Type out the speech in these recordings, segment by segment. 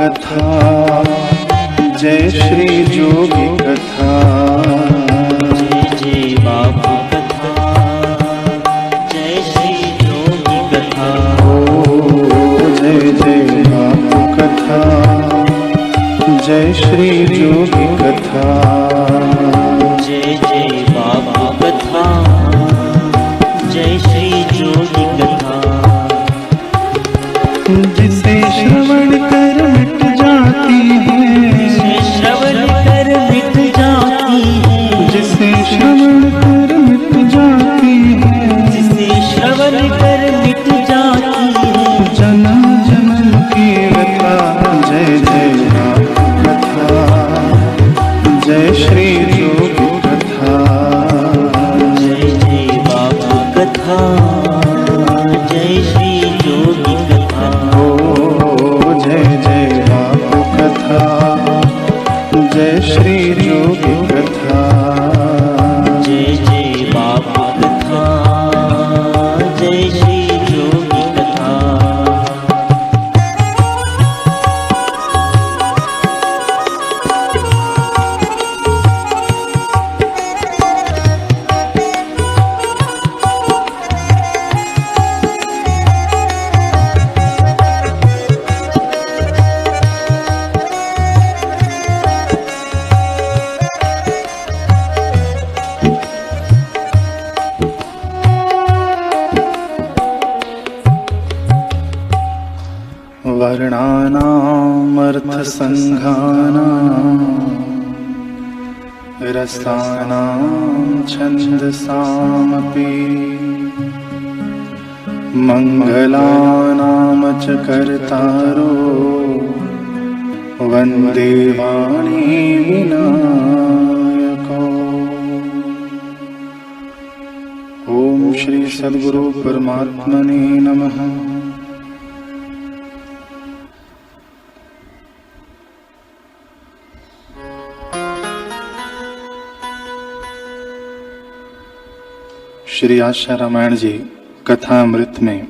कथा, जय श्री जोगी कथा। जय जय बाबू कथा, जय श्री जोगी कथा। ओ जय जय बाबू कथा, जय श्री जोगी कथा। जय जय बाबू कथा, जय श्री जोगी कथा। जिसे श्रवण कर मिट जाती है, जिसे श्रवण कर मिट जाती है, जिसे श्रवण कर मिट जाती है, जिसे श्रवण कर मिट जाती है। जन्म जन्म की व्यथा, जय जय बाबू कथा, जय श्री जोगी कथा। जय जय बाबू कथा, जय श्री जोगी कथा। ओ जय जय बाबू कथा, जय श्री जोगी कथा। जय जय बाबू कथा, जय श्री जोगी कथा। वर्णानामर्थसङ्घानां रसानां छन्दसामपि मङ्गलानां च कर्तारो वन्दे वाणी विनायको। ओम श्री सद्गुरु परमात्मने नमः। श्री आशा रामायण जी कथामृत में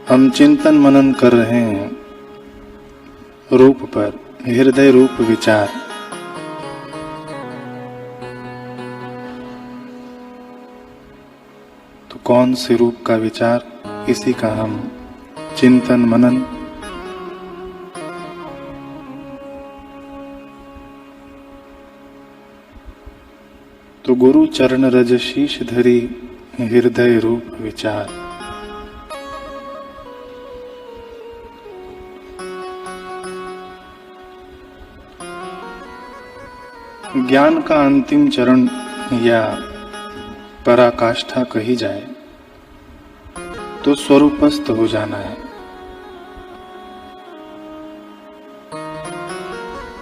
हम चिंतन मनन कर रहे हैं रूप पर, हृदय रूप विचार। तो कौन से रूप का विचार, इसी का हम चिंतन मनन तो गुरु चरण रज शीश धरी, हृदय रूप विचार। ज्ञान का अंतिम चरण या पराकाष्ठा कही जाए तो स्वरूपस्थ हो जाना है।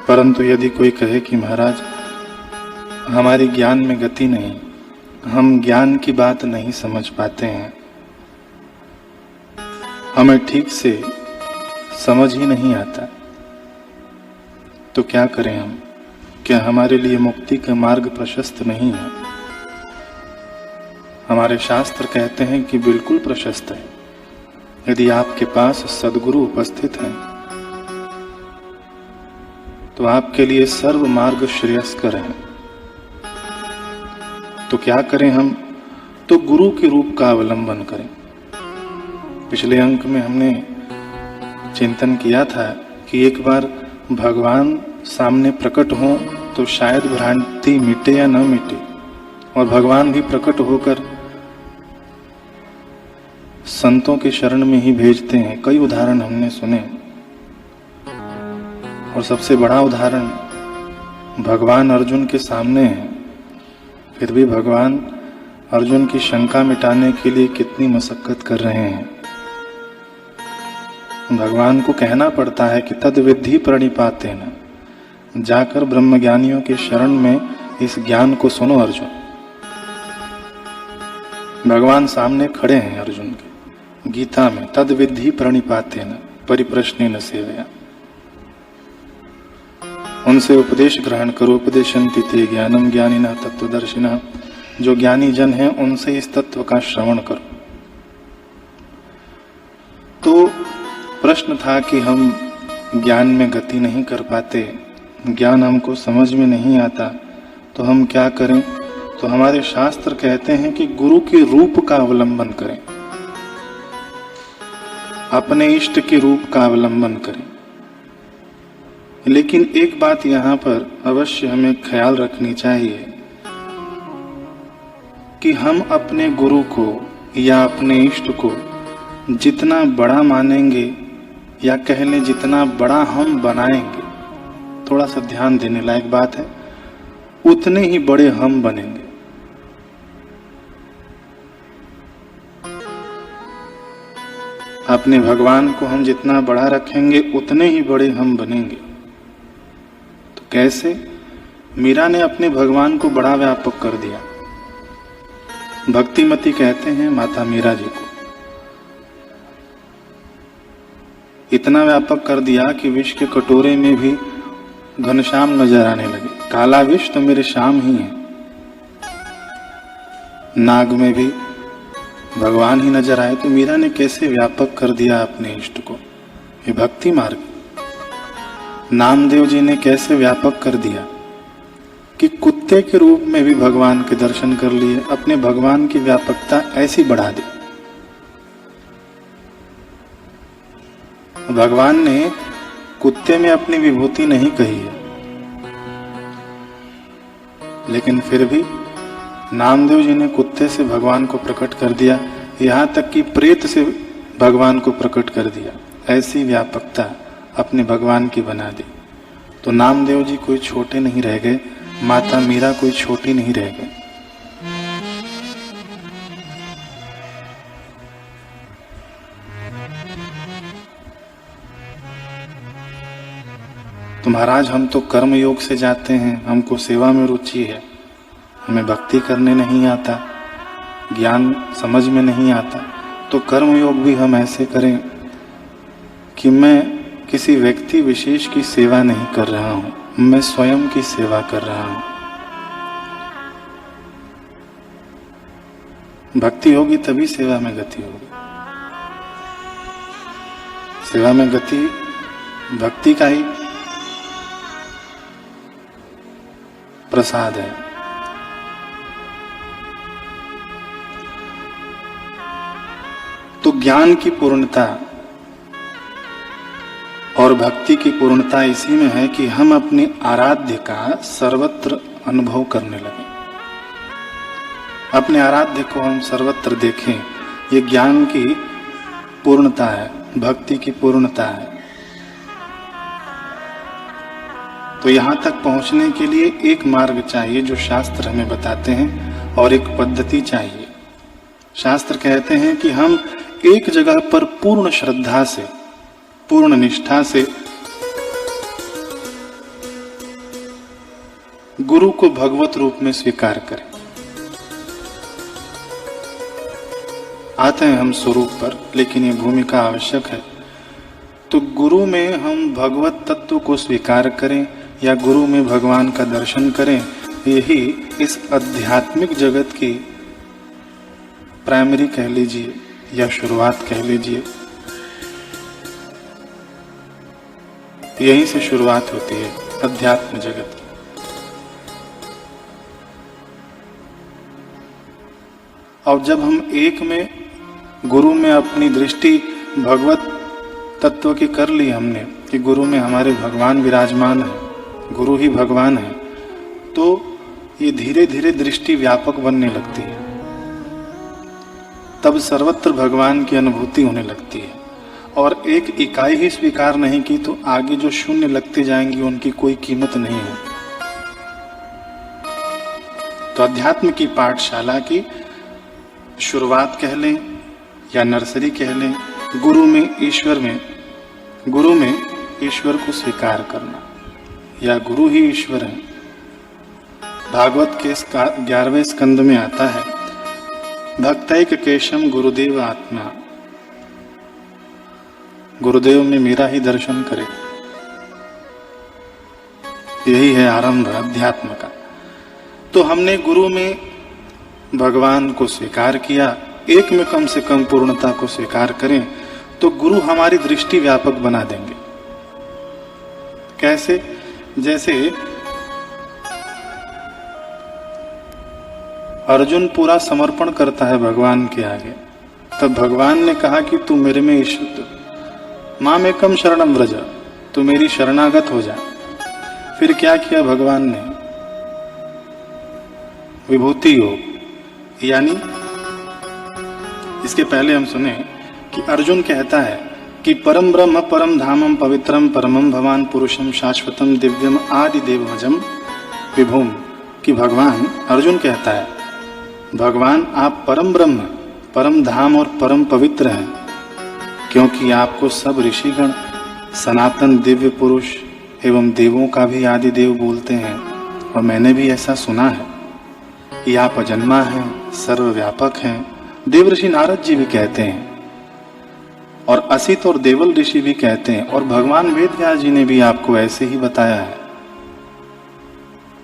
परंतु यदि कोई कहे कि महाराज हमारी ज्ञान में गति नहीं, हम ज्ञान की बात नहीं समझ पाते हैं, हमें ठीक से समझ ही नहीं आता, तो क्या करें हम? क्या हमारे लिए मुक्ति का मार्ग प्रशस्त नहीं है? हमारे शास्त्र कहते हैं कि बिल्कुल प्रशस्त है। यदि आपके पास सद्गुरु उपस्थित हैं तो आपके लिए सर्व मार्ग श्रेयस्कर है। तो क्या करें हम? तो गुरु के रूप का अवलंबन करें। पिछले अंक में हमने चिंतन किया था कि एक बार भगवान सामने प्रकट हों तो शायद भ्रांति मिटे या न मिटे, और भगवान भी प्रकट होकर संतों के शरण में ही भेजते हैं। कई उदाहरण हमने सुने, और सबसे बड़ा उदाहरण भगवान अर्जुन के सामने है। फिर भी भगवान अर्जुन की शंका मिटाने के लिए कितनी मशक्कत कर रहे हैं। भगवान को कहना पड़ता है कि तद विद्धि प्रणिपातेन, जाकर ब्रह्मज्ञानियों के शरण में इस ज्ञान को सुनो अर्जुन। भगवान सामने खड़े हैं अर्जुन के, गीता में तद विद्धि प्रणिपातेन परिप्रश्नेन सेवया, उनसे उपदेश ग्रहण करो। उपदेशन्ति ते ज्ञानम ज्ञानिनः तत्वदर्शिनः, जो ज्ञानी जन हैं उनसे इस तत्व का श्रवण करो। तो प्रश्न था कि हम ज्ञान में गति नहीं कर पाते, ज्ञान हमको समझ में नहीं आता, तो हम क्या करें? तो हमारे शास्त्र कहते हैं कि गुरु के रूप का अवलंबन करें, अपने इष्ट के रूप का अवलंबन करें। लेकिन एक बात यहाँ पर अवश्य हमें ख्याल रखनी चाहिए कि हम अपने गुरु को या अपने इष्ट को जितना बड़ा मानेंगे या कह लें जितना बड़ा हम बनाएंगे, थोड़ा सा ध्यान देने लायक बात है, उतने ही बड़े हम बनेंगे। अपने भगवान को हम जितना बड़ा रखेंगे उतने ही बड़े हम बनेंगे। तो कैसे? मीरा ने अपने भगवान को बड़ा व्यापक कर दिया। भक्तिमती कहते हैं माता मीरा जी को, इतना व्यापक कर दिया कि विष के कटोरे में भी घनश्याम नजर आने लगे। काला विष तो मेरे श्याम ही है। नाग में भी भगवान ही नजर आए। तो मीरा ने कैसे व्यापक कर दिया अपने इष्ट को, ये भक्ति मार्ग। नामदेव जी ने कैसे व्यापक कर दिया कि कुत्ते के रूप में भी भगवान के दर्शन कर लिए, अपने भगवान की व्यापकता ऐसी बढ़ा दी। भगवान ने कुत्ते में अपनी विभूति नहीं कही है, लेकिन फिर भी नामदेव जी ने कुत्ते से भगवान को प्रकट कर दिया, यहाँ तक कि प्रेत से भगवान को प्रकट कर दिया। ऐसी व्यापकता अपने भगवान की बना दी। तो नामदेव जी कोई छोटे नहीं रह गए, माता मीरा कोई छोटी नहीं रह गई। तो महाराज हम तो कर्म योग से जाते हैं, हमको सेवा में रुचि है, हमें भक्ति करने नहीं आता, ज्ञान समझ में नहीं आता, तो कर्म योग भी हम ऐसे करें कि मैं किसी व्यक्ति विशेष की सेवा नहीं कर रहा हूं, मैं स्वयं की सेवा कर रहा हूं। भक्ति होगी तभी सेवा में गति होगी। सेवा में गति भक्ति का ही प्रसाद है। तो ज्ञान की पूर्णता और भक्ति की पूर्णता इसी में है कि हम अपने आराध्य का सर्वत्र अनुभव करने लगे, अपने आराध्य को हम सर्वत्र देखें। ये ज्ञान की पूर्णता है, भक्ति की पूर्णता है। तो यहां तक पहुंचने के लिए एक मार्ग चाहिए जो शास्त्र हमें बताते हैं, और एक पद्धति चाहिए। शास्त्र कहते हैं कि हम एक जगह पर पूर्ण श्रद्धा से, पूर्ण निष्ठा से गुरु को भगवत रूप में स्वीकार करें। आते हैं हम स्वरूप पर, लेकिन ये भूमिका आवश्यक है। तो गुरु में हम भगवत तत्व को स्वीकार करें या गुरु में भगवान का दर्शन करें, यही इस आध्यात्मिक जगत की प्राइमरी कह लीजिए या शुरुआत कह लीजिए। यहीं से शुरुआत होती है अध्यात्म जगत की। और जब हम एक में गुरु में अपनी दृष्टि भगवत तत्व की कर ली हमने कि गुरु में हमारे भगवान विराजमान है, गुरु ही भगवान है, तो ये धीरे धीरे दृष्टि व्यापक बनने लगती है। तब सर्वत्र भगवान की अनुभूति होने लगती है। और एक इकाई ही स्वीकार नहीं की तो आगे जो शून्य लगते जाएंगी उनकी कोई कीमत नहीं है। तो अध्यात्म की पाठशाला की शुरुआत कह लें या नर्सरी कह लें, गुरु में ईश्वर को स्वीकार करना, या गुरु ही ईश्वर है। भागवत के 11वें स्कंद में आता है, भक्तैक केशम गुरुदेव आत्मा, गुरुदेव में मेरा ही दर्शन करे। यही है आरंभ अध्यात्म का। तो हमने गुरु में भगवान को स्वीकार किया, एक में कम से कम पूर्णता को स्वीकार करें, तो गुरु हमारी दृष्टि व्यापक बना देंगे। कैसे? जैसे अर्जुन पूरा समर्पण करता है भगवान के आगे, तब भगवान ने कहा कि तू मेरे में ईश्वर मामेकम शरणम व्रज, तू मेरी शरणागत हो जा। फिर क्या किया भगवान ने? विभूति योग, यानी इसके पहले हम सुने कि अर्जुन कहता है कि परम ब्रह्म परम धामम पवित्रम परमम भवान पुरुषम शाश्वतम दिव्यम आदि देवमजम विभुम, कि भगवान, अर्जुन कहता है भगवान आप परम ब्रह्म परम धाम और परम पवित्र हैं, क्योंकि आपको सब ऋषिगण सनातन दिव्य पुरुष एवं देवों का भी आदि देव बोलते हैं। और मैंने भी ऐसा सुना है कि आप अजन्मा हैं, सर्वव्यापक हैं। देव ऋषि नारद जी भी कहते हैं, और असित और देवल ऋषि भी कहते हैं, और भगवान वेदव्यास जी ने भी आपको ऐसे ही बताया है।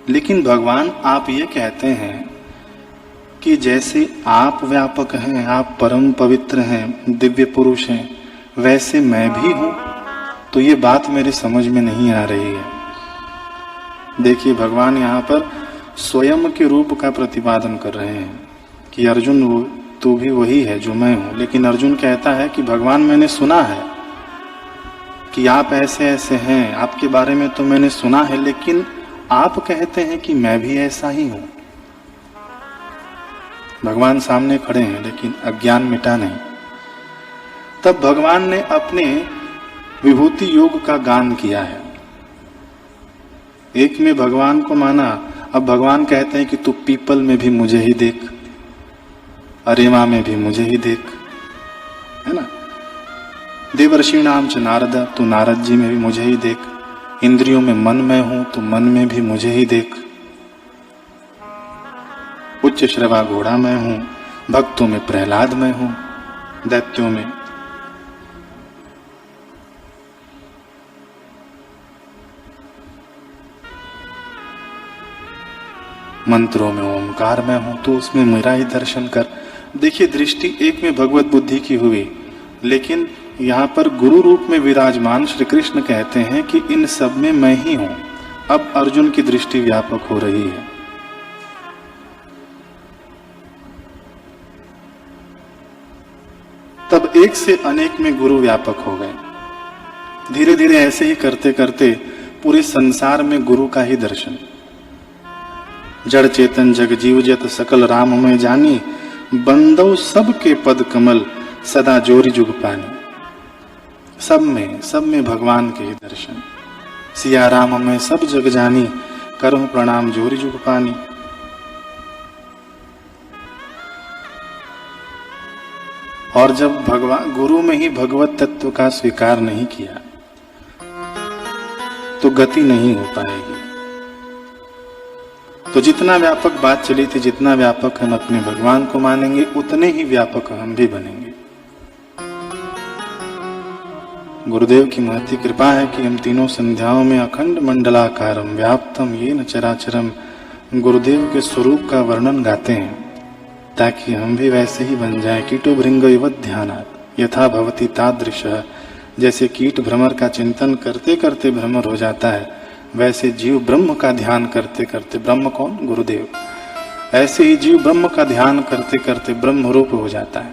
लेकिन भगवान आप ये कहते हैं कि जैसे आप व्यापक हैं, आप परम पवित्र हैं, दिव्य पुरुष हैं, वैसे मैं भी हूं। तो ये बात मेरे समझ में नहीं आ रही है। देखिए भगवान यहाँ पर स्वयं के रूप का प्रतिपादन कर रहे हैं कि अर्जुन वो तू भी वही है जो मैं हूं। लेकिन अर्जुन कहता है कि भगवान मैंने सुना है कि आप ऐसे ऐसे हैं, आपके बारे में तो मैंने सुना है, लेकिन आप कहते हैं कि मैं भी ऐसा ही हूं। भगवान सामने खड़े हैं लेकिन अज्ञान मिटा नहीं। तब भगवान ने अपने विभूति योग का गान किया है। एक में भगवान को माना, अब भगवान कहते हैं कि तू पीपल में भी मुझे ही देख, अरेमा में भी मुझे ही देख, है ना। देवर्षि नाम च नारद, तू नारद जी में भी मुझे ही देख। इंद्रियों में मन में हूं तो मन में भी मुझे ही देख। उच्च श्रवा घोड़ा में हूं, भक्तों में प्रहलाद में हूं, दैत्यों में मंत्रों में ओंकार में हूं, तो उसमें मेरा ही दर्शन कर। देखिए दृष्टि एक में भगवत बुद्धि की हुई, लेकिन यहाँ पर गुरु रूप में विराजमान श्री कृष्ण कहते हैं कि इन सब में मैं ही हूं। अब अर्जुन की दृष्टि व्यापक हो रही है। तब एक से अनेक में गुरु व्यापक हो गए। धीरे धीरे ऐसे ही करते करते पूरे संसार में गुरु का ही दर्शन। जड़ चेतन जग जीव जत सकल राम में जानी, बंदो सब के पद कमल सदा जोरी जुग पानी। सब में भगवान के ही दर्शन। सिया राम में सब जग जानी, करूं प्रणाम जोरी जुग पानी। और जब भगवान गुरु में ही भगवत तत्व का स्वीकार नहीं किया तो गति नहीं हो पाएगी। तो जितना व्यापक बात चली थी, जितना व्यापक हम अपने भगवान को मानेंगे, उतने ही व्यापक हम भी बनेंगे। गुरुदेव की महती कृपा है कि हम तीनों संध्याओं में अखंड मंडलाकारम व्याप्तम येन चराचरम गुरुदेव के स्वरूप का वर्णन गाते हैं, ताकि हम भी वैसे ही बन जाएं। कीटो भृंग इव ध्यानात् यथा भवति तादृशः। जैसे कीट भ्रमर का चिंतन करते करते भ्रमर हो जाता है, वैसे जीव ब्रह्म का ध्यान करते करते, ब्रह्म कौन? गुरुदेव। ऐसे ही जीव ब्रह्म का ध्यान करते करते ब्रह्म रूप हो जाता है।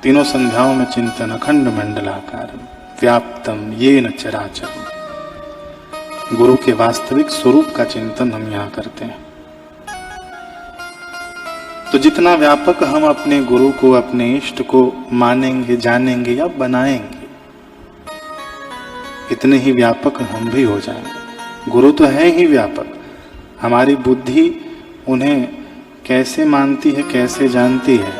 तीनों संध्याओं में चिंतन अखंड मंडलाकारम व्याप्तम येन चराचरम। गुरु के वास्तविक स्वरूप का चिंतन हम यहाँ करते हैं। तो जितना व्यापक हम अपने गुरु को, अपने इष्ट को मानेंगे, जानेंगे या बनाएंगे, इतने ही व्यापक हम भी हो जाएंगे। गुरु तो है ही व्यापक, हमारी बुद्धि उन्हें कैसे मानती है, कैसे जानती है,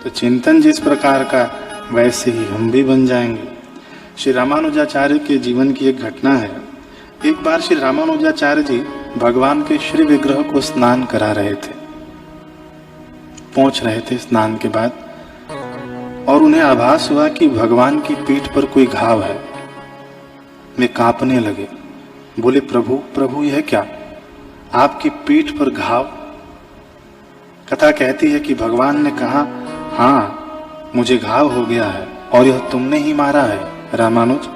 तो चिंतन जिस प्रकार का वैसे ही हम भी बन जाएंगे। श्री रामानुजाचार्य के जीवन की एक घटना है। एक बार श्री रामानुजाचार्य जी भगवान के श्री विग्रह को स्नान करा रहे थे, पहुंच रहे थे स्नान के बाद, और उन्हें आभास हुआ कि भगवान की पीठ पर कोई घाव है। वे कांपने लगे, बोले प्रभु प्रभु यह क्या, आपकी पीठ पर घाव? कथा कहती है कि भगवान ने कहा, हाँ मुझे घाव हो गया है और यह तुमने ही मारा है रामानुज।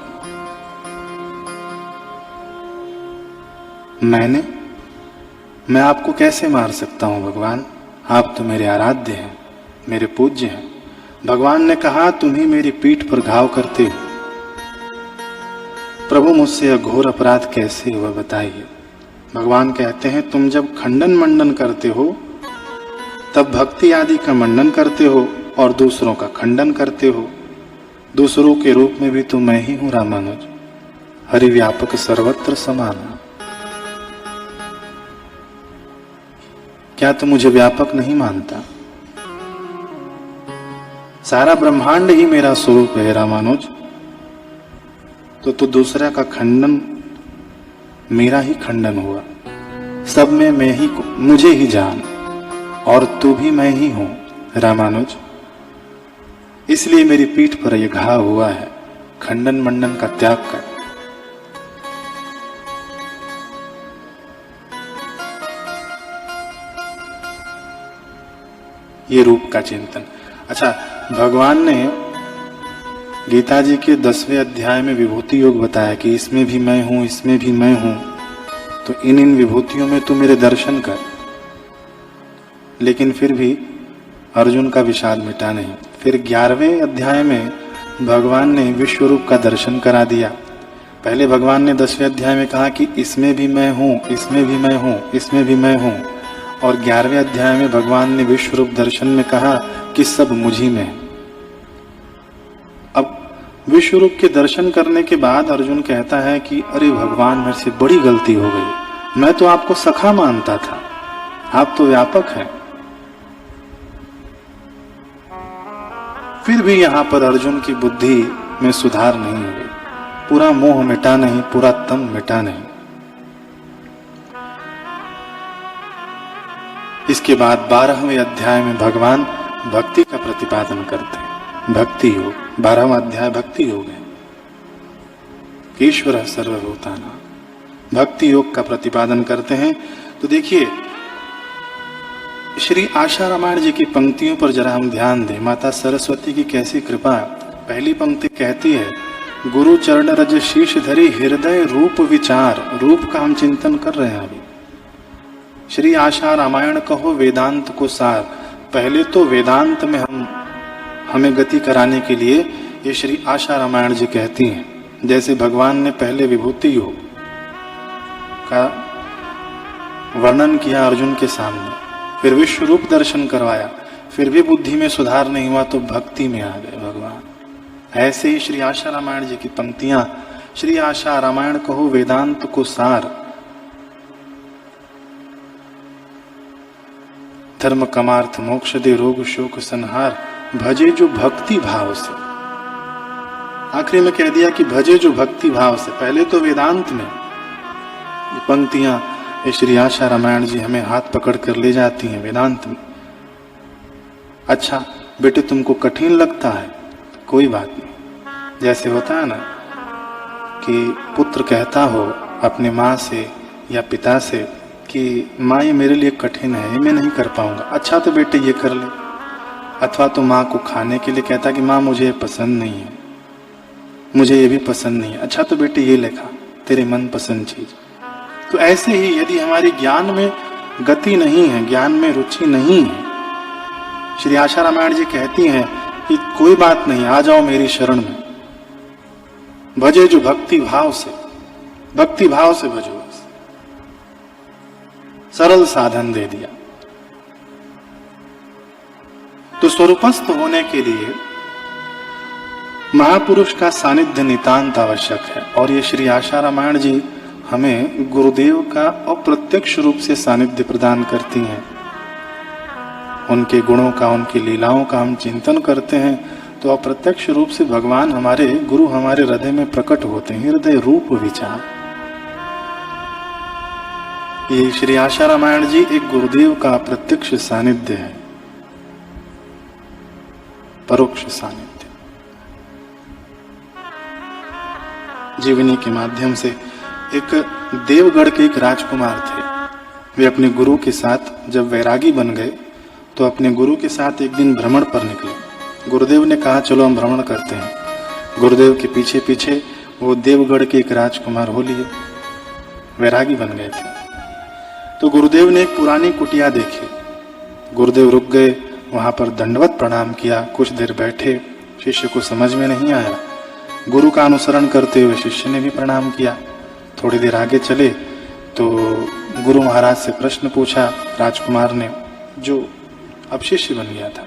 मैं आपको कैसे मार सकता हूं भगवान, आप तो मेरे आराध्य हैं, मेरे पूज्य हैं। भगवान ने कहा तुम ही मेरी पीठ पर घाव करते हो। प्रभु मुझसे यह घोर अपराध कैसे हुआ बताइए। भगवान कहते हैं तुम जब खंडन मंडन करते हो तब भक्ति आदि का मंडन करते हो और दूसरों का खंडन करते हो। दूसरों के रूप में भी तो मैं ही हूं रामानुज, हरि व्यापक सर्वत्र समाना। क्या तू मुझे व्यापक नहीं मानता? सारा ब्रह्मांड ही मेरा स्वरूप है रामानुज, तो तू दूसरा का खंडन मेरा ही खंडन हुआ। सब में मैं ही, मुझे ही जान, और तू भी मैं ही हूं रामानुज। इसलिए मेरी पीठ पर यह घाव हुआ है, खंडन मंडन का त्याग कर। ये रूप का चिंतन। अच्छा, भगवान ने गीता जी के 10वें अध्याय में विभूति योग बताया कि इसमें भी मैं हूं, इसमें भी मैं हूं, तो इन विभूतियों में तू मेरे दर्शन कर। लेकिन फिर भी अर्जुन का विषाद मिटा नहीं। फिर 11वें अध्याय में भगवान ने विश्व रूप का दर्शन करा दिया। पहले भगवान ने 10वें अध्याय में कहा कि इसमें भी मैं हूं, इसमें भी मैं हूं, इसमें भी मैं हूं, और 11वें अध्याय में भगवान ने विश्व रूप दर्शन में कहा कि सब मुझी में है। अब विश्व रूप के दर्शन करने के बाद अर्जुन कहता है कि अरे भगवान, मेरे से बड़ी गलती हो गई, मैं तो आपको सखा मानता था, आप तो व्यापक हैं। फिर भी यहां पर अर्जुन की बुद्धि में सुधार नहीं हुई, पूरा मोह मिटा नहीं, पूरा तम मिटा नहीं। इसके बाद 12वें अध्याय में भगवान भक्ति का प्रतिपादन करते हैं। भक्ति योग, 12वां अध्याय भक्ति योग है। ईश्वर सर्वभूताना, भक्ति योग का प्रतिपादन करते हैं। तो देखिए, श्री आशा रामायण जी की पंक्तियों पर जरा हम ध्यान दें। माता सरस्वती की कैसी कृपा। पहली पंक्ति कहती है, गुरु चरण रज शीश धरी हृदय रूप विचार। रूप का हम चिंतन कर रहे हैं अभी। श्री आशा रामायण कहो वेदांत को सार। पहले तो वेदांत में हमें गति कराने के लिए ये श्री आशा रामायण जी कहती हैं। जैसे भगवान ने पहले विभूति योग का वर्णन किया अर्जुन के सामने, फिर विश्व रूप दर्शन करवाया, फिर भी बुद्धि में सुधार नहीं हुआ तो भक्ति में आ गए भगवान। ऐसे ही श्री आशा रामायण जी की पंक्तियां, श्री आशा रामायण कहो वेदांत को सार, धर्म कमार्थ मोक्ष दे रोग शोक संहार, भजे जो भक्ति भाव से। आखिरी में कह दिया कि भजे जो भक्ति भाव से। पहले तो वेदांत में ये पंक्तियां ये श्री आशा रामायण जी हमें हाथ पकड़ कर ले जाती हैं वेदांत में। अच्छा बेटे, तुमको कठिन लगता है, कोई बात नहीं। जैसे होता है ना कि पुत्र कहता हो अपने माँ से या पिता से कि माँ ये मेरे लिए कठिन है, ये मैं नहीं कर पाऊंगा। अच्छा तो बेटे ये कर ले। अथवा तो माँ को खाने के लिए कहता कि माँ मुझे ये पसंद नहीं है, मुझे ये भी पसंद नहीं है। अच्छा तो बेटे ये लेखा, तेरे मन पसंद चीज। तो ऐसे ही यदि हमारी ज्ञान में गति नहीं है, ज्ञान में रुचि नहीं है, श्री आशा रामायण जी कहती हैं कि कोई बात नहीं, आ जाओ मेरी शरण में। भजे जो भक्ति भाव से, भक्ति भाव से भजो। सरल साधन दे दिया। तो स्वरूपस्थ होने के लिए महापुरुष का सानिध्य नितांत आवश्यक है। और ये श्री आशा रामायण जी हमें गुरुदेव का अप्रत्यक्ष रूप से सानिध्य प्रदान करती हैं। उनके गुणों का, उनकी लीलाओं का हम चिंतन करते हैं तो अप्रत्यक्ष रूप से भगवान हमारे गुरु हमारे हृदय में प्रकट होते हैं। हृदय रूप विचार। ये श्री आशा रामायण जी एक गुरुदेव का प्रत्यक्ष सानिध्य है, परोक्ष सानिध्य। जीवनी के माध्यम से एक देवगढ़ के एक राजकुमार थे। वे अपने गुरु के साथ जब वैरागी बन गए तो अपने गुरु के साथ एक दिन भ्रमण पर निकले। गुरुदेव ने कहा चलो हम भ्रमण करते हैं। गुरुदेव के पीछे पीछे वो देवगढ़ के एक राजकुमार हो लिए, वैरागी बन गए थे। तो गुरुदेव ने एक पुरानी कुटिया देखी। गुरुदेव रुक गए, वहां पर दंडवत प्रणाम किया, कुछ देर बैठे। शिष्य को समझ में नहीं आया। गुरु का अनुसरण करते हुए शिष्य ने भी प्रणाम किया। थोड़ी देर आगे चले तो गुरु महाराज से प्रश्न पूछा राजकुमार ने, जो अब शिष्य बन गया था।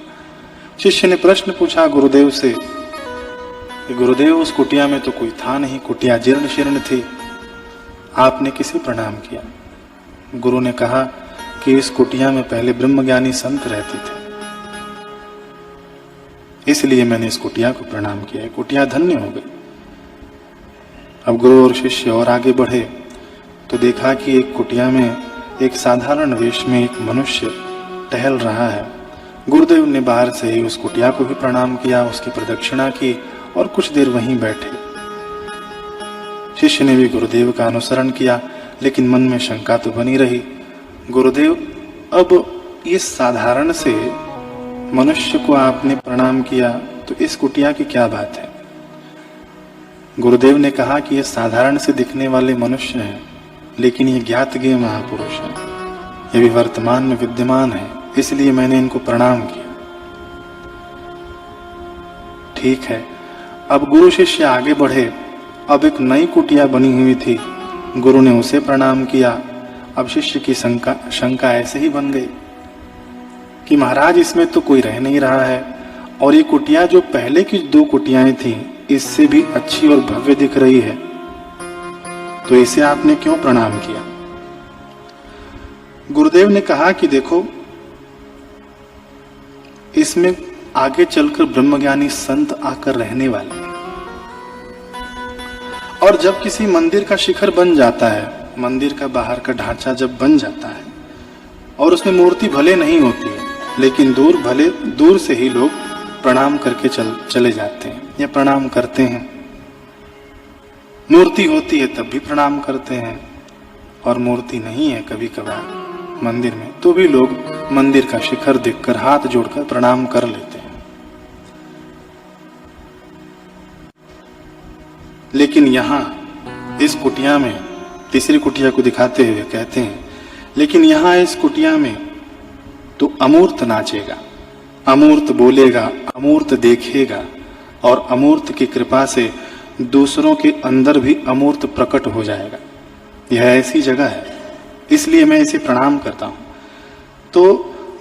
शिष्य ने प्रश्न पूछा गुरुदेव से कि गुरुदेव उस कुटिया में तो कोई था नहीं, कुटिया जीर्ण शीर्ण थी, आपने किसे प्रणाम किया? गुरु ने कहा कि इस कुटिया में पहले ब्रह्मज्ञानी संत रहते थे, इसलिए मैंने इस कुटिया को प्रणाम किया। कुटिया धन्य हो गई। अब गुरु और शिष्य और आगे बढ़े तो देखा कि एक कुटिया में एक साधारण वेश में एक मनुष्य टहल रहा है। गुरुदेव ने बाहर से ही उस कुटिया को भी प्रणाम किया, उसकी प्रदक्षिणा की और कुछ देर वहीं बैठे। शिष्य ने भी गुरुदेव का अनुसरण किया, लेकिन मन में शंका तो बनी रही, गुरुदेव अब इस साधारण से मनुष्य को आपने प्रणाम किया तो इस कुटिया की क्या बात है? गुरुदेव ने कहा कि ये साधारण से दिखने वाले मनुष्य हैं, लेकिन ये ज्ञात ज्ञेय महापुरुष हैं, ये भी वर्तमान में विद्यमान है, इसलिए मैंने इनको प्रणाम किया। ठीक है। अब गुरु शिष्य आगे बढ़े। अब एक नई कुटिया बनी हुई थी, गुरु ने उसे प्रणाम किया। अब शिष्य की शंका ऐसे ही बन गई कि महाराज इसमें तो कोई रह नहीं रहा है, और ये कुटिया जो पहले की 2 कुटियाएं थी इससे भी अच्छी और भव्य दिख रही है, तो इसे आपने क्यों प्रणाम किया? गुरुदेव ने कहा कि देखो, इसमें आगे चलकर ब्रह्मज्ञानी संत आकर रहने वाले हैं, और जब किसी मंदिर का शिखर बन जाता है, मंदिर का बाहर का ढांचा जब बन जाता है और उसमें मूर्ति भले नहीं होती है, लेकिन दूर से ही लोग प्रणाम करके चले जाते हैं या प्रणाम करते हैं। मूर्ति होती है तब भी प्रणाम करते हैं, और मूर्ति नहीं है कभी कभार मंदिर में तो भी लोग मंदिर का शिखर देखकर हाथ जोड़कर प्रणाम कर लेते हैं। लेकिन यहाँ इस कुटिया में, तीसरी कुटिया को दिखाते हुए कहते हैं, लेकिन यहाँ इस कुटिया में तो अमूर्त नाचेगा, अमूर्त बोलेगा, अमूर्त देखेगा, और अमूर्त की कृपा से दूसरों के अंदर भी अमूर्त प्रकट हो जाएगा। यह ऐसी जगह है, इसलिए मैं इसे प्रणाम करता हूं। तो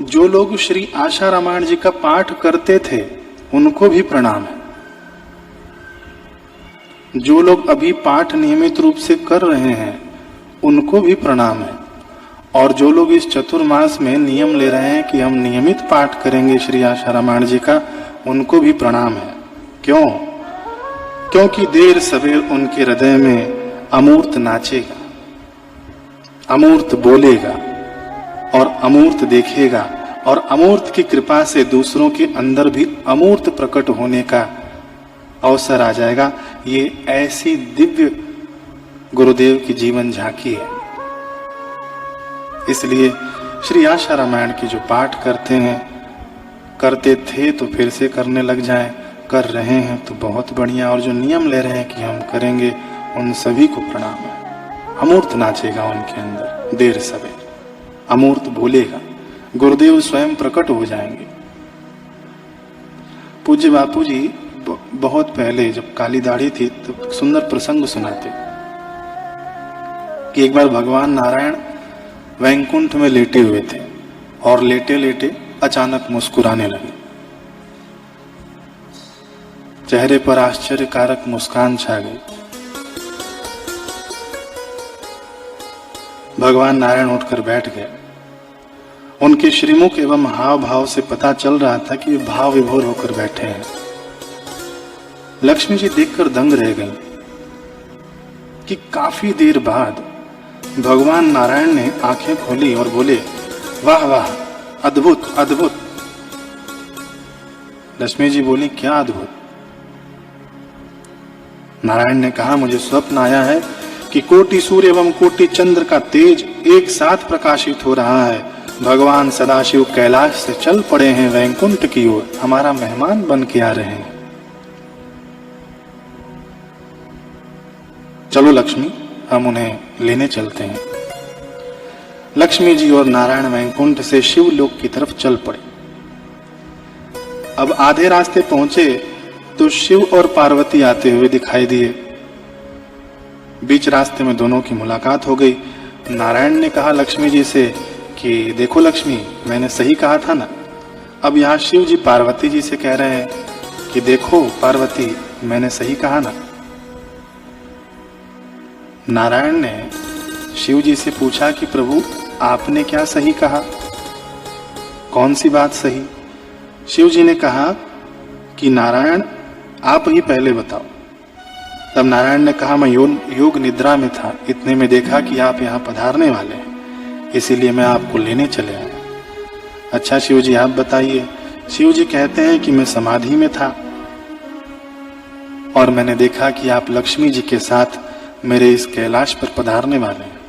जो लोग श्री आशा रामायण जी का पाठ करते थे उनको भी प्रणाम है, जो लोग अभी पाठ नियमित रूप से कर रहे हैं उनको भी प्रणाम है, और जो लोग इस चतुर्मास में नियम ले रहे हैं कि हम नियमित पाठ करेंगे श्री आशा रामायण जी का, उनको भी प्रणाम है। क्यों? क्योंकि देर सवेर उनके हृदय में अमूर्त नाचेगा, अमूर्त बोलेगा और अमूर्त देखेगा, और अमूर्त की कृपा से दूसरों के अंदर भी अमूर्त प्रकट होने का अवसर आ जाएगा। ये ऐसी दिव्य गुरुदेव की जीवन झांकी है। इसलिए श्री आशा रामायण की जो पाठ करते हैं, करते थे तो फिर से करने लग जाएं, कर रहे हैं तो बहुत बढ़िया, और जो नियम ले रहे हैं कि हम करेंगे उन सभी को प्रणाम है। अमूर्त नाचेगा उनके अंदर देर सवेर, अमूर्त बोलेगा, गुरुदेव स्वयं प्रकट हो जाएंगे। पूज्य बापू जी बहुत पहले जब काली दाढ़ी थी तो सुंदर प्रसंग सुनाते कि एक बार भगवान नारायण वैकुंठ में लेटे हुए थे और लेटे लेटे अचानक मुस्कुराने लगे। चेहरे पर आश्चर्यकारक मुस्कान छा गई। भगवान नारायण उठकर बैठ गए। उनके श्रीमुख एवं हाव भाव से पता चल रहा था कि वे भाव विभोर होकर बैठे हैं। लक्ष्मी जी देखकर दंग रह गई कि काफी देर बाद भगवान नारायण ने आंखें खोली और बोले, वाह वाह, अद्भुत अद्भुत। लक्ष्मी जी बोली, क्या अद्भुत? नारायण ने कहा, मुझे स्वप्न आया है कि कोटि सूर्य एवं कोटि चंद्र का तेज एक साथ प्रकाशित हो रहा है भगवान सदाशिव कैलाश से चल पड़े हैं वैकुंठ की ओर, हमारा मेहमान बन के आ रहे हैं। चलो लक्ष्मी, हम उन्हें लेने चलते हैं। लक्ष्मी जी और नारायण वैकुंठ से शिव लोक की तरफ चल पड़े। अब आधे रास्ते पहुंचे तो शिव और पार्वती आते हुए दिखाई दिए। बीच रास्ते में दोनों की मुलाकात हो गई। नारायण ने कहा लक्ष्मी जी से कि देखो लक्ष्मी, मैंने सही कहा था ना। अब यहाँ शिव जी पार्वती जी से कह रहे हैं कि देखो पार्वती, मैंने सही कहा ना। नारायण ने शिव जी से पूछा कि प्रभु, आपने क्या सही कहा, कौन सी बात सही? शिव जी ने कहा कि नारायण, आप ही पहले बताओ। तब नारायण ने कहा, मैं योग निद्रा में था, इतने में देखा कि आप यहाँ पधारने वाले हैं, इसीलिए मैं आपको लेने चले आया। अच्छा शिव जी, आप बताइए। शिव जी कहते हैं कि मैं समाधि में था और मैंने देखा कि आप लक्ष्मी जी के साथ मेरे इस कैलाश पर पधारने वाले हैं,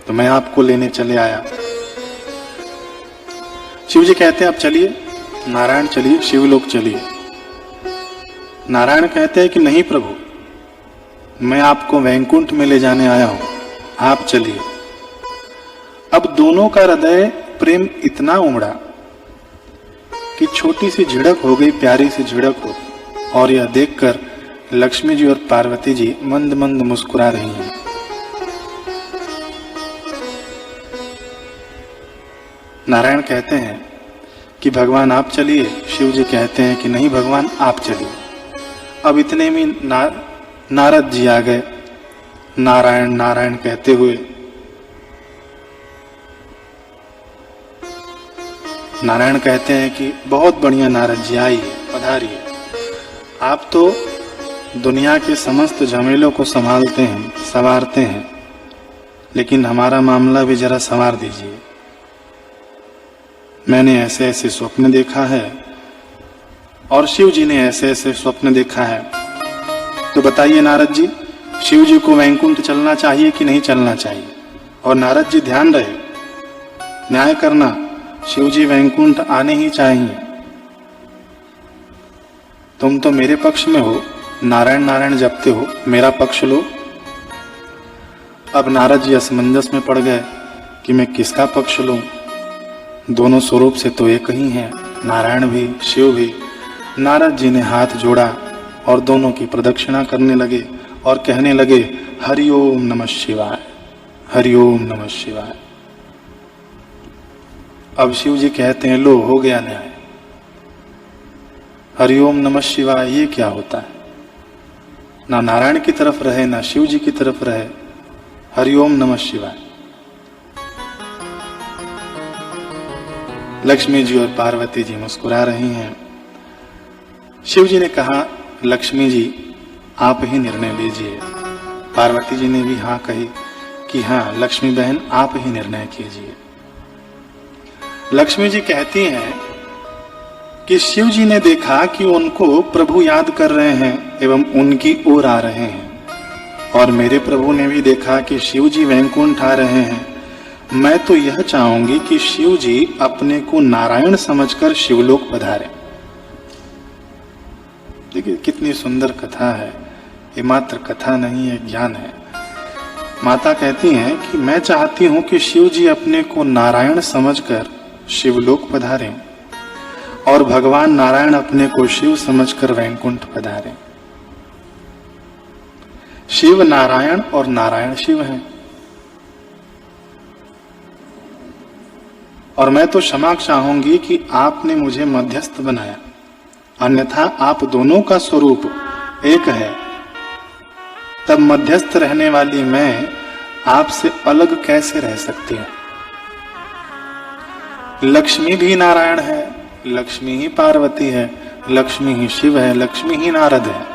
तो मैं आपको लेने चले आया। शिव जी कहते हैं अब चलिए। नारायण चलिए, शिवलोक चलिए। नारायण कहते हैं कि नहीं प्रभु, मैं आपको वैकुंठ में ले जाने आया हूं, आप चलिए। अब दोनों का हृदय प्रेम इतना उमड़ा कि छोटी सी झिड़क हो गई, प्यारी सी झिड़क हो गई। और यह देखकर लक्ष्मी जी और पार्वती जी मंद मंद मुस्कुरा रही हैं। नारायण कहते हैं कि भगवान आप चलिए। शिव जी कहते हैं कि नहीं भगवान, आप चलिए। अब इतने में नारद जी आ गए, नारायण नारायण कहते हुए। नारायण कहते हैं कि बहुत बढ़िया नारद जी, आइए, पधारिए। आप तो दुनिया के समस्त झमेलों को संभालते हैं, संवारते हैं, लेकिन हमारा मामला भी जरा संवार दीजिए। मैंने ऐसे ऐसे स्वप्न देखा है और शिव जी ने ऐसे ऐसे स्वप्न देखा है, तो बताइए नारद जी, शिव जी को वैकुंठ चलना चाहिए कि नहीं चलना चाहिए? और नारद जी ध्यान रहे, न्याय करना, शिव जी वैकुंठ आने ही चाहिए। तुम तो मेरे पक्ष में हो, नारायण नारायण जपते हो, मेरा पक्ष लो। अब नारद जी असमंजस में पड़ गए कि मैं किसका पक्ष लूं। दोनों स्वरूप से तो एक ही हैं, नारायण भी शिव भी। नारद जी ने हाथ जोड़ा और दोनों की प्रदक्षिणा करने लगे और कहने लगे, हरिओम नमः शिवाय, हरिओम नमः शिवाय। अब शिव जी कहते हैं, लो हो गया न्याय। हरिओम नमः शिवाय ये क्या होता है? ना नारायण की तरफ रहे ना शिव जी की तरफ रहे, हरिओम नमः शिवाय। लक्ष्मी जी और पार्वती जी मुस्कुरा रही हैं। शिव जी ने कहा, लक्ष्मी जी आप ही निर्णय लीजिए। पार्वती जी ने भी हाँ कही कि हाँ लक्ष्मी बहन, आप ही निर्णय कीजिए। लक्ष्मी जी कहती हैं कि शिव जी ने देखा कि उनको प्रभु याद कर रहे हैं एवं उनकी ओर आ रहे हैं, और मेरे प्रभु ने भी देखा कि शिव जी वैकुंठ आ रहे हैं। मैं तो यह चाहूंगी कि शिव जी अपने को नारायण समझकर शिवलोक पधारे। देखिए कितनी सुंदर कथा है, ये मात्र कथा नहीं है, ज्ञान है। माता कहती हैं कि मैं चाहती हूं कि शिव जी अपने को नारायण समझकर शिवलोक पधारें और भगवान नारायण अपने को शिव समझकर वैकुंठ पधारें। शिव नारायण और नारायण शिव हैं। और मैं तो क्षमा चाहूंगी कि आपने मुझे मध्यस्थ बनाया, अन्यथा आप दोनों का स्वरूप एक है। तब मध्यस्थ रहने वाली मैं आपसे अलग कैसे रह सकती हूं? लक्ष्मी भी नारायण है, लक्ष्मी ही पार्वती है, लक्ष्मी ही शिव है, लक्ष्मी ही नारद है।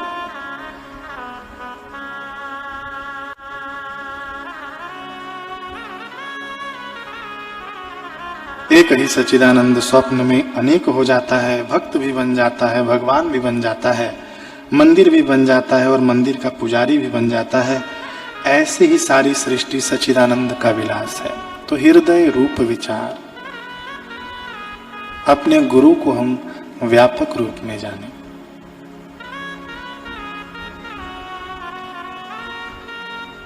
एक ही सच्चिदानंद स्वप्न में अनेक हो जाता है, भक्त भी बन जाता है, भगवान भी बन जाता है, मंदिर भी बन जाता है और मंदिर का पुजारी भी बन जाता है। ऐसे ही सारी सृष्टि सच्चिदानंद का विलास है। तो हृदय रूप विचार, अपने गुरु को हम व्यापक रूप में जानें।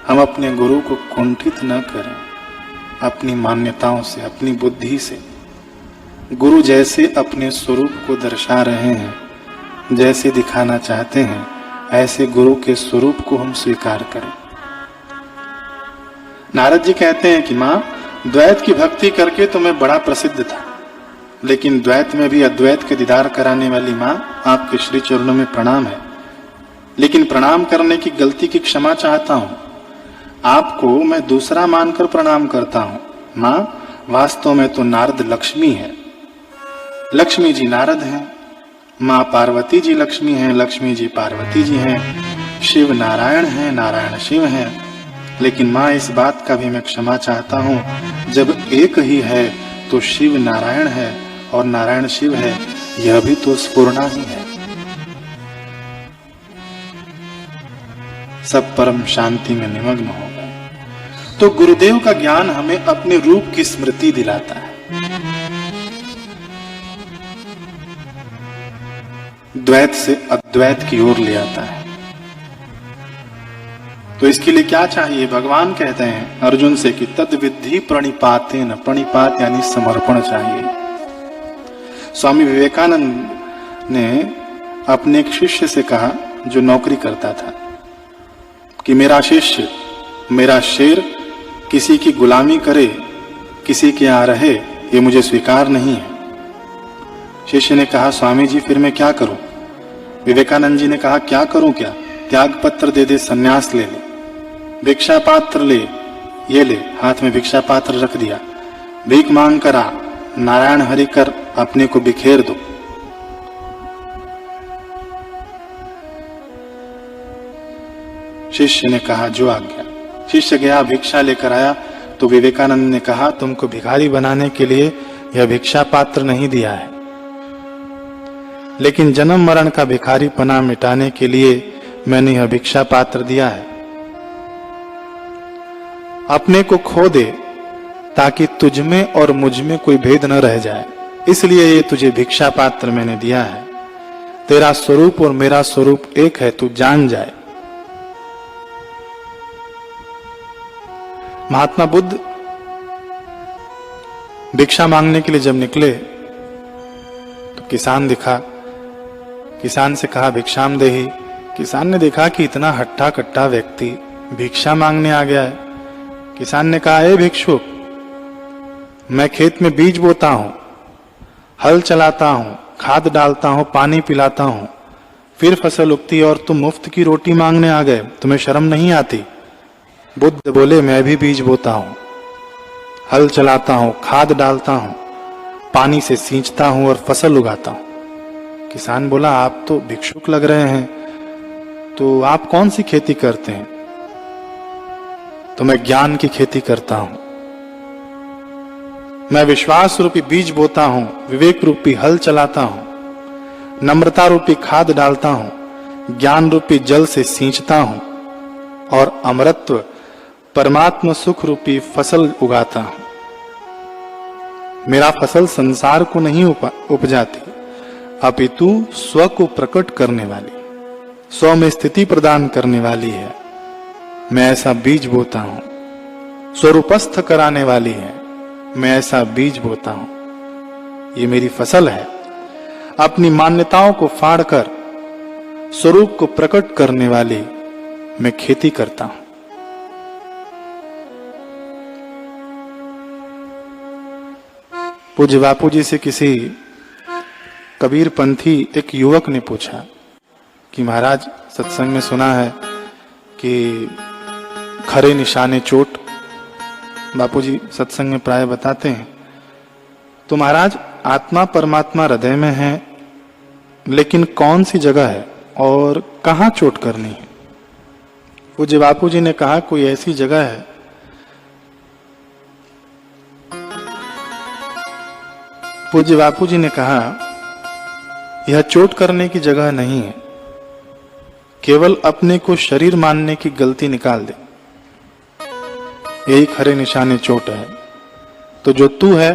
हम अपने गुरु को कुंठित न करें अपनी मान्यताओं से, अपनी बुद्धि से। गुरु जैसे अपने स्वरूप को दर्शा रहे हैं, जैसे दिखाना चाहते हैं, ऐसे गुरु के स्वरूप को हम स्वीकार करें। नारद जी कहते हैं कि मां, द्वैत की भक्ति करके तो मैं बड़ा प्रसिद्ध था, लेकिन द्वैत में भी अद्वैत के दीदार कराने वाली मां, आपके श्री चरणों में प्रणाम है। लेकिन प्रणाम करने की गलती की क्षमा चाहता हूं। आपको मैं दूसरा मानकर प्रणाम करता हूं। मां, वास्तव में तो नारद लक्ष्मी है, लक्ष्मी जी नारद हैं। मां पार्वती जी लक्ष्मी हैं, लक्ष्मी जी पार्वती जी हैं। शिव नारायण हैं, नारायण शिव हैं। लेकिन मां, इस बात का भी मैं क्षमा चाहता हूं, जब एक ही है तो शिव नारायण है और नारायण शिव है, यह भी तो स्फुरना ही है। सब परम शांति में निमग्न हो गए। तो गुरुदेव का ज्ञान हमें अपने रूप की स्मृति दिलाता है, द्वैत से अद्वैत की ओर ले आता है। तो इसके लिए क्या चाहिए? भगवान कहते हैं अर्जुन से कि तद विद्धि प्रणिपातेन, प्रणिपात यानी समर्पण चाहिए। स्वामी विवेकानंद ने अपने एक शिष्य से कहा जो नौकरी करता था कि मेरा शिष्य, मेरा शेर किसी की गुलामी करे, किसी के यहाँ रहे, ये मुझे स्वीकार नहीं है। शिष्य ने कहा स्वामी जी फिर मैं क्या करूं? विवेकानंद जी ने कहा क्या करूं क्या? त्याग पत्र दे दे, सन्यास ले ले, भिक्षा पात्र ले, ये ले। हाथ में भिक्षा पात्र रख दिया। भीख मांग कर आ, नारायण हरि कर अपने को बिखेर दो। शिष्य ने कहा जो आज्ञा। शिष्य गया, भिक्षा लेकर आया तो विवेकानंद ने कहा तुमको भिखारी बनाने के लिए यह भिक्षा पात्र नहीं दिया है, लेकिन जन्म मरण का भिखारी पना मिटाने के लिए मैंने यह भिक्षा पात्र दिया है। अपने को खो दे ताकि तुझ में और मुझ में कोई भेद न रह जाए, इसलिए ये तुझे भिक्षा पात्र मैंने दिया है। तेरा स्वरूप और मेरा स्वरूप एक है, तू जान जाए। महात्मा बुद्ध भिक्षा मांगने के लिए जब निकले तो किसान दिखा। किसान से कहा भिक्षाम देहि। किसान ने देखा कि इतना हट्टा कट्टा व्यक्ति भिक्षा मांगने आ गया है। किसान ने कहा ए भिक्षुक, मैं खेत में बीज बोता हूं, हल चलाता हूं, खाद डालता हूं, पानी पिलाता हूं, फिर फसल उगती है और तुम मुफ्त की रोटी मांगने आ गए, तुम्हें शर्म नहीं आती? बुद्ध बोले मैं भी बीज बोता हूं, हल चलाता हूं, खाद डालता हूं, पानी से सींचता हूं और फसल उगाता हूं। किसान बोला आप तो भिक्षुक लग रहे हैं, तो आप कौन सी खेती करते हैं? तो मैं ज्ञान की खेती करता हूं। मैं विश्वास रूपी बीज बोता हूं, विवेक रूपी हल चलाता हूं, नम्रता रूपी खाद डालता हूं, ज्ञान रूपी जल से सींचता हूं और अमरत्व परमात्मा सुख रूपी फसल उगाता हूं। मेरा फसल संसार को नहीं उपजाती, अपितु स्व को प्रकट करने वाली, स्व में स्थिति प्रदान करने वाली है। मैं ऐसा बीज बोता हूं। स्वरूपस्थ कराने वाली है, मैं ऐसा बीज बोता हूं। ये मेरी फसल है। अपनी मान्यताओं को फाड़कर स्वरूप को प्रकट करने वाली मैं खेती करता हूं। पूज्य बापू जी से किसी कबीर पंथी एक युवक ने पूछा कि महाराज सत्संग में सुना है कि खरे निशाने चोट, बापूजी सत्संग में प्राय बताते हैं, तो महाराज आत्मा परमात्मा हृदय में है, लेकिन कौन सी जगह है और कहां चोट करनी है? पूज्य बापूजी ने कहा कोई ऐसी जगह है पूज्य बापूजी ने कहा यह चोट करने की जगह नहीं है, केवल अपने को शरीर मानने की गलती निकाल दे, यही खरे निशाने चोट है। तो जो तू है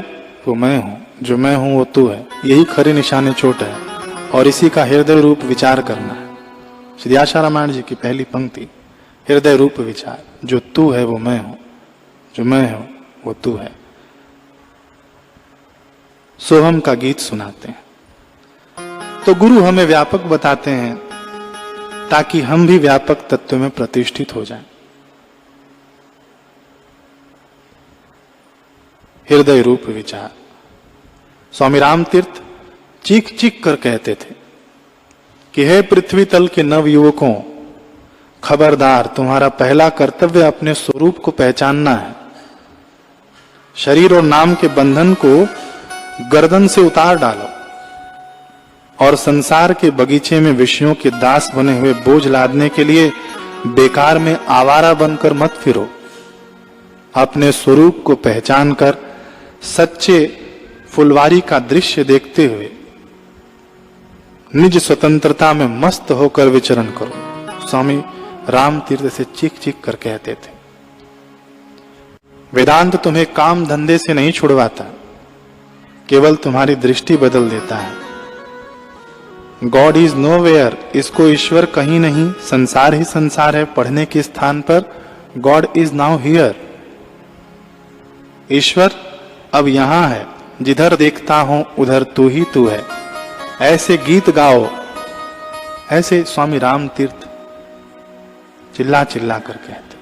वो मैं हूं, जो मैं हूं वो तू है, यही खरी निशाने चोट है और इसी का हृदय रूप विचार करना है। श्री आशा रामायण जी की पहली पंक्ति, हृदय रूप विचार, जो तू है वो मैं हूं, जो मैं हूं वो तू है। सोहम का गीत सुनाते हैं। तो गुरु हमें व्यापक बताते हैं ताकि हम भी व्यापक तत्व में प्रतिष्ठित हो जाएं। हृदय रूप विचार। स्वामी राम तीर्थ चीख चीख कर कहते थे कि हे पृथ्वी तल के नव युवकों, खबरदार, तुम्हारा पहला कर्तव्य अपने स्वरूप को पहचानना है। शरीर और नाम के बंधन को गर्दन से उतार डालो और संसार के बगीचे में विषयों के दास बने हुए बोझ लादने के लिए बेकार में आवारा बनकर मत फिरो। अपने स्वरूप को पहचान कर सच्चे फुलवारी का दृश्य देखते हुए निज स्वतंत्रता में मस्त होकर विचरण करो। स्वामी राम तीर्थ से चीख चीख कर कहते थे। वेदांत तुम्हें काम धंधे से नहीं छुड़वाता, केवल तुम्हारी दृष्टि बदल देता है। गॉड इज नोवेयर, इसको ईश्वर कहीं नहीं, संसार ही संसार है पढ़ने के स्थान पर। गॉड इज नाउ हियर, ईश्वर अब यहां है, जिधर देखता हूं उधर तू ही तू है। ऐसे गीत गाओ, ऐसे स्वामी राम तीर्थ चिल्ला चिल्ला कर कहते।